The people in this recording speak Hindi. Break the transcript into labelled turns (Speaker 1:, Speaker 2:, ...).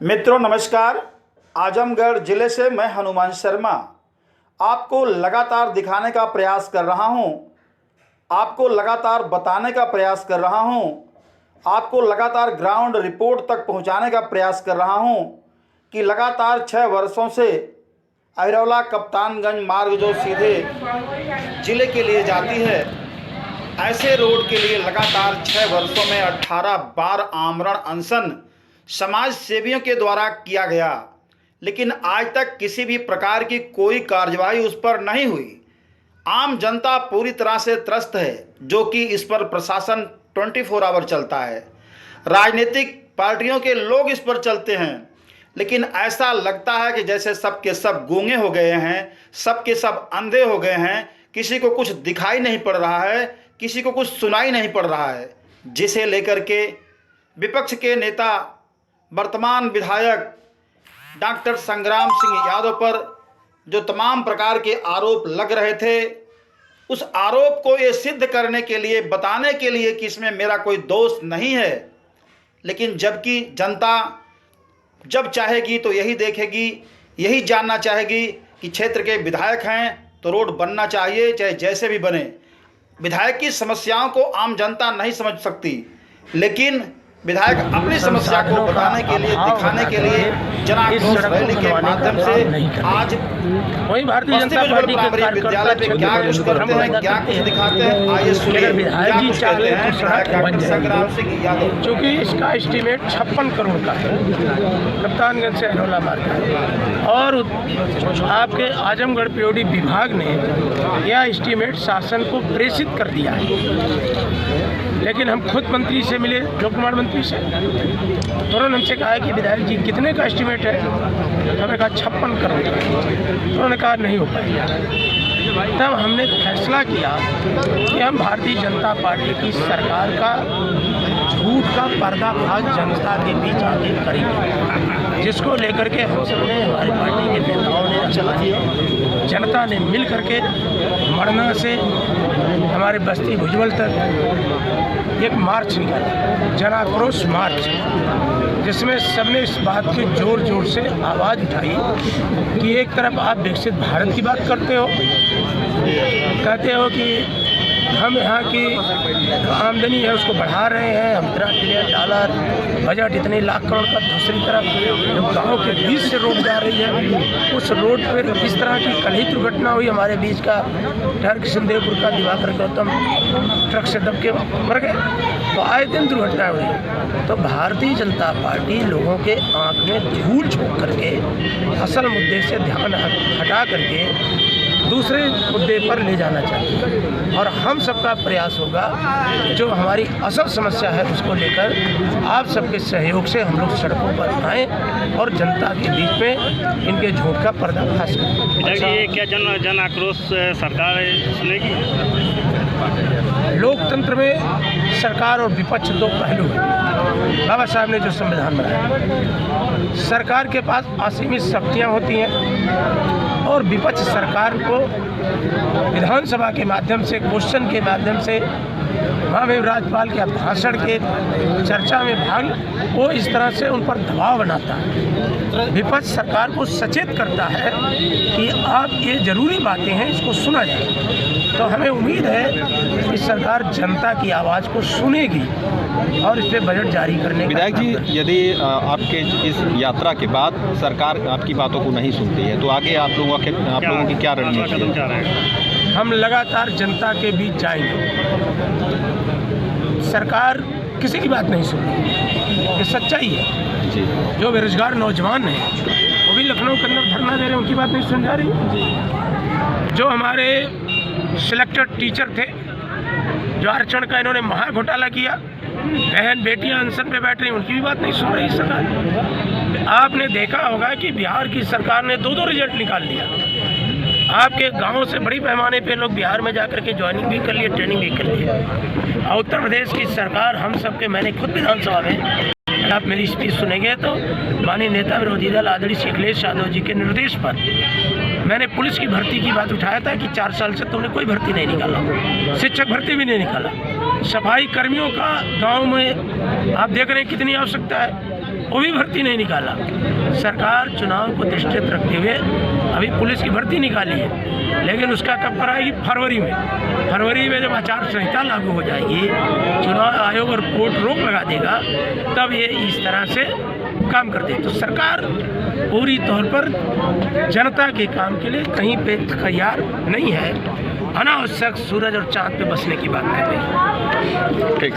Speaker 1: मित्रों नमस्कार। आजमगढ़ जिले से मैं हनुमान शर्मा आपको लगातार दिखाने का प्रयास कर रहा हूं, आपको लगातार बताने का प्रयास कर रहा हूं, आपको लगातार ग्राउंड रिपोर्ट तक पहुंचाने का प्रयास कर रहा हूं कि लगातार 6 वर्षों से अहिरौला कप्तानगंज मार्ग जो सीधे जिले के लिए जाती है, ऐसे रोड के लिए लगातार 6 वर्षों में 18 बार आमरण अनशन समाज सेवियों के द्वारा किया गया, लेकिन आज तक किसी भी प्रकार की कोई कार्रवाई उस पर नहीं हुई। आम जनता पूरी तरह से त्रस्त है, जो कि इस पर प्रशासन 24 आवर चलता है। राजनीतिक पार्टियों के लोग इस पर चलते हैं, लेकिन ऐसा लगता है कि जैसे सब के सब गूंगे हो गए हैं, सब के सब अंधे हो गए हैं। किसी को कुछ दिखाई नहीं पड़ रहा है, किसी को कुछ सुनाई नहीं पड़ रहा है, जिसे लेकर के विपक्ष के नेता वर्तमान विधायक डॉक्टर संग्राम सिंह यादव पर जो तमाम प्रकार के आरोप लग रहे थे, उस आरोप को ये सिद्ध करने के लिए, बताने के लिए कि इसमें मेरा कोई दोष नहीं है, लेकिन जबकि जनता जब चाहेगी तो यही देखेगी, यही जानना चाहेगी कि क्षेत्र के विधायक हैं तो रोड बनना चाहिए, चाहे जैसे भी बने। विधायक की समस्याओं को आम जनता नहीं समझ सकती, लेकिन विधायक अपनी समस्या को बताने के लिए, दिखाने के लिए जनाक्रोश रैली के माध्यम से आज
Speaker 2: वही भारतीय जनता पार्टी के
Speaker 1: विद्यालय पे क्या कुछ करते हैं, क्या कुछ दिखाते हैं, आइए सुनिए क्या कुछ कहते हैं विधायक डॉक्टर संग्राम सिंह यादव।
Speaker 2: चूँकि इसका एस्टीमेट 56 करोड़ का है, कप्तानगंज से अहिरौला मार्ग का, और आपके आजमगढ़ पीओडी विभाग ने यह एस्टीमेट शासन को प्रेषित कर दिया है। लेकिन हम खुद मंत्री से मिले, जो कुमार मंत्री से, उन्होंने हमसे कहा कि विधायक जी कितने का एस्टीमेट है? हमने कहा 56 करोड़ का। उन्होंने कहा नहीं हो पाएगा। तब हमने फैसला किया कि हम भारतीय जनता पार्टी की सरकार का झूठ का पर्दाफाश जनता के बीच आगे करेंगे, जिसको लेकर के हम सबने, हमारी पार्टी के नेताओं ने, जनता ने मिल करके मरना से हमारे बस्ती भुजबल तक एक मार्च निकाला, जनाक्रोश मार्च, जिसमें सबने इस बात की जोर जोर से आवाज़ उठाई कि एक तरफ आप विकसित भारत की बात करते हो, कहते हो कि हम यहाँ की आमदनी है उसको बढ़ा रहे हैं, हम $1 ट्रिलियन बजट, इतने लाख करोड़ का। दूसरी तरफ जो गाँव के बीच से रोड जा रही है, उस रोड पर इस तरह की कल ही दुर्घटना हुई हमारे बीच का, ट्रक सिंधेपुर का दिवाकर गौतम ट्रक से दब के मर गए। तो आए दिन दुर्घटना हुई। तो भारतीय जनता पार्टी लोगों के आँख में धूल झोंक करके असल मुद्दे से ध्यान हटा करके दूसरे मुद्दे पर ले जाना चाहिए, और हम सबका प्रयास होगा जो हमारी असल समस्या है उसको लेकर आप सबके सहयोग से हम लोग सड़कों पर आएँ और जनता के बीच में इनके झूठ का पर्दाफाश करें।
Speaker 3: अच्छा, ये क्या जन आक्रोश सरकार सुनेगी?
Speaker 2: लोकतंत्र में सरकार और विपक्ष दो पहलू हैं। बाबा साहब ने जो संविधान बनाया, सरकार के पास असीमित शक्तियाँ होती हैं और विपक्ष सरकार को विधानसभा के माध्यम से, क्वेश्चन के माध्यम से, महामहिम राज्यपाल के भाषण के चर्चा में भाग, वो इस तरह से उन पर दबाव बनाता है। विपक्ष सरकार को सचेत करता है कि आप ये ज़रूरी बातें हैं, इसको सुना जाए। तो हमें उम्मीद है कि सरकार जनता की आवाज़ को सुनेगी और इस पर बजट जारी करने का।
Speaker 4: विधायक जी, यदि आपके इस यात्रा के बाद सरकार आपकी बातों को नहीं सुनती है तो आगे आप लोगों की क्या रणनीति है?
Speaker 2: हम लगातार जनता के बीच जाएंगे। सरकार किसी की बात नहीं सुनती, ये सच्चाई है जी। जो बेरोजगार नौजवान हैं वो भी लखनऊ के अंदर धरना दे रहे हैं, उनकी बात नहीं सुन जा रही। जो हमारे सिलेक्टेड टीचर थे, जो आरक्षण का इन्होंने महा घोटाला किया, बहन बेटियां अनशन पे बैठ रही, उनकी भी बात नहीं सुन रही सरकार। आपने देखा होगा कि बिहार की सरकार ने 2-2 रिजल्ट निकाल लिया। आपके गांव से बड़ी पैमाने पे लोग बिहार में जाकर के ज्वाइनिंग भी कर लिए, ट्रेनिंग भी कर लिए। उत्तर प्रदेश की सरकार हम सबके, मैंने खुद विधानसभा में, आप मेरी स्पीच सुनेंगे तो माननीय नेता विरोधी दल आदरणीय श्री अखिलेश यादव जी के निर्देश पर मैंने पुलिस की भर्ती की बात उठाया था कि 4 साल से तुमने कोई भर्ती नहीं निकाला, शिक्षक भर्ती भी नहीं निकाला। सफाई कर्मियों का गांव में आप देख रहे हैं कितनी आवश्यकता है, वो भी भर्ती नहीं निकाला। सरकार चुनाव को दृष्टिगत रखते हुए अभी पुलिस की भर्ती निकाली है, लेकिन उसका कब कराएगी? फरवरी में। फरवरी में जब आचार संहिता लागू हो जाएगी, चुनाव आयोग और कोर्ट रोक लगा देगा, तब ये इस तरह से काम करते। तो सरकार पूरी तौर पर जनता के काम के लिए कहीं पे तैयार नहीं है, अनावश्यक सूरज और चांद पे बसने की बात कर रही है।
Speaker 4: ठीक।